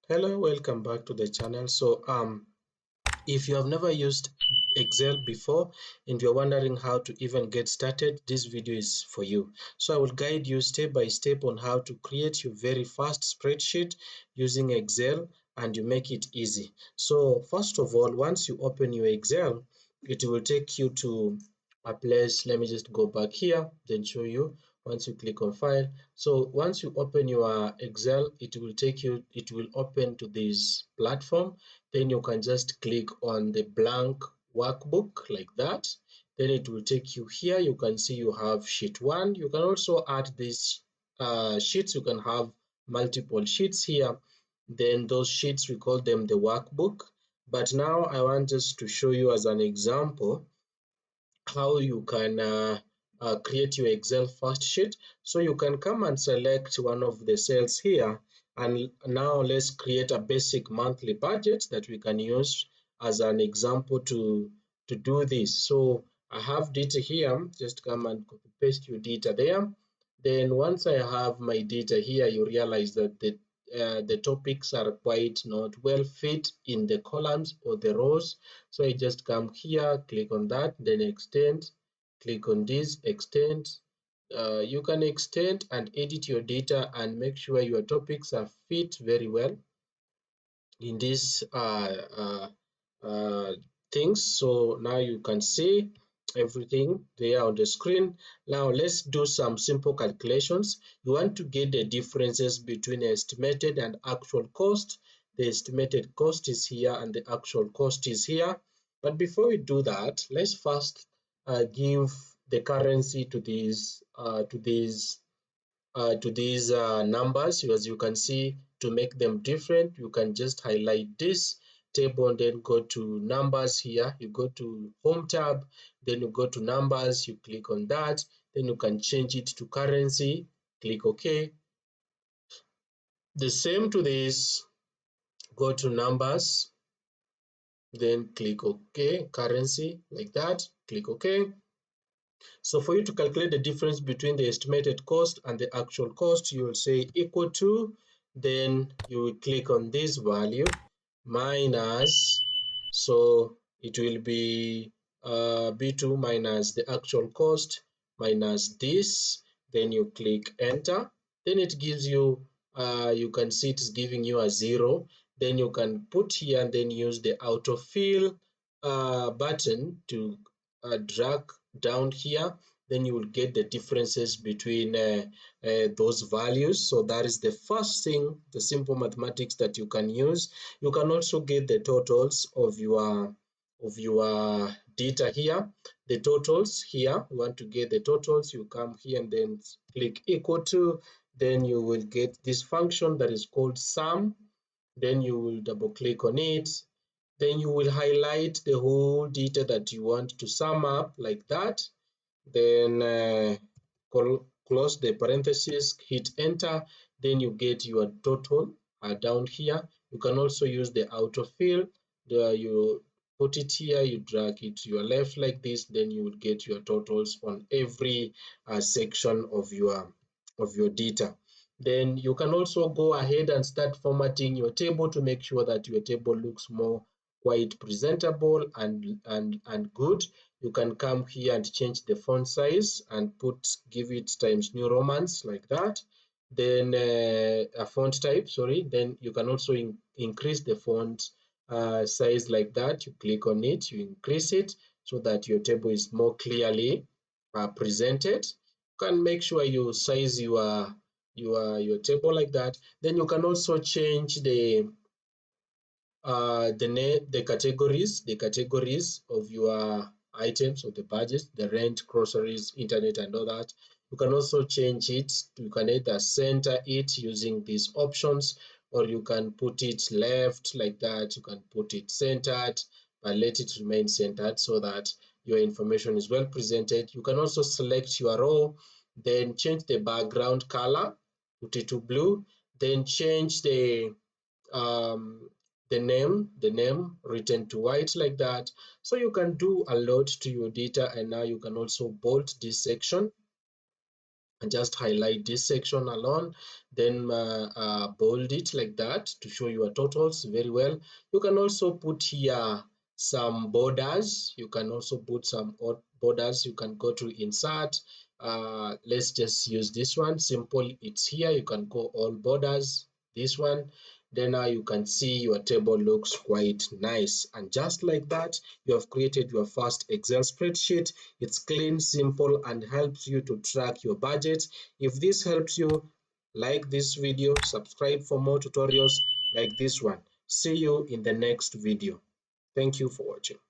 Hello, welcome back to the channel. If you have never used Excel before and you're wondering how to even get started, this video is for you. So I will guide you step by step on how to create your very first spreadsheet using Excel, and you make it easy. So first of all, once you open your Excel, it will take you to a place. Let me just go back here, then show you. Once you click on file, so once you open your Excel, it will open to this platform. Then you can just click on the blank workbook like that. Then it will take you here. You can see you have sheet 1. You can also add these sheets. You can have multiple sheets here. Then those sheets, we call them the workbook. But now I want us to show you as an example how you can create your Excel first sheet. So you can come and select one of the cells here, and now let's create a basic monthly budget that we can use as an example to do this. So I have data here. Just come and copy paste your data there. Then once I have my data here, you realize that the topics are quite not well fit in the columns or the rows. So I just come here, click on that, then extend, click on this, extend. You can extend and edit your data and make sure your topics are fit very well in these things. So now you can see everything there on the screen. Now let's do some simple calculations. You want to get the differences between estimated and actual cost. The estimated cost is here and the actual cost is here. But before we do that, let's first give the currency to these numbers. As you can see, to make them different, you can just highlight this table and then go to numbers here. You go to home tab, then you go to numbers, you click on that, then you can change it to currency, click OK. The same to this, go to numbers, then click OK, currency, like that, click OK. So for you to calculate the difference between the estimated cost and the actual cost, you will say equal to, then you will click on this value minus, so it will be B2 minus the actual cost minus this, then you click enter, then it gives you, you can see it's giving you a 0, then you can put here and then use the autofill button to drag down here, then you will get the differences between those values. So that is the first thing, the simple mathematics that you can use. You can also get the totals of your data here. The totals here, you want to get the totals, you come here and then click equal to, then you will get this function that is called sum, then you will double click on it, then you will highlight the whole data that you want to sum up like that, then close the parenthesis, hit enter, then you get your total down here. You can also use the autofill. You put it here, you drag it to your left like this, then you will get your totals on every section of your data. Then you can also go ahead and start formatting your table to make sure that your table looks more quite presentable and good. You can come here and change the font size and give it Times New Romans like that. Then a font type, sorry. Then you can also increase the font size like that. You click on it, you increase it so that your table is more clearly presented. You can make sure you size your table like that. Then you can also change the categories of your items of the budget, the rent, groceries, internet, and all that. You can also change it. You can either center it using these options, or you can put it left like that. You can put it centered, but let it remain centered so that your information is well presented. You can also select your row, then change the background color, put it to blue, then change um, the name written to white like that. So you can do a lot to your data, and now you can also bold this section and just highlight this section alone, then bold it like that to show your totals very well. You can also put here some borders. You can also put some borders. You can go to insert. Let's just use this one, simple. It's here. You can go all borders, this one. Then you can see your table looks quite nice, and just like that you have created your first Excel spreadsheet. It's clean, simple, and helps you to track your budget. If this helps you, like this video, subscribe for more tutorials like this one. See you in the next video. Thank you for watching.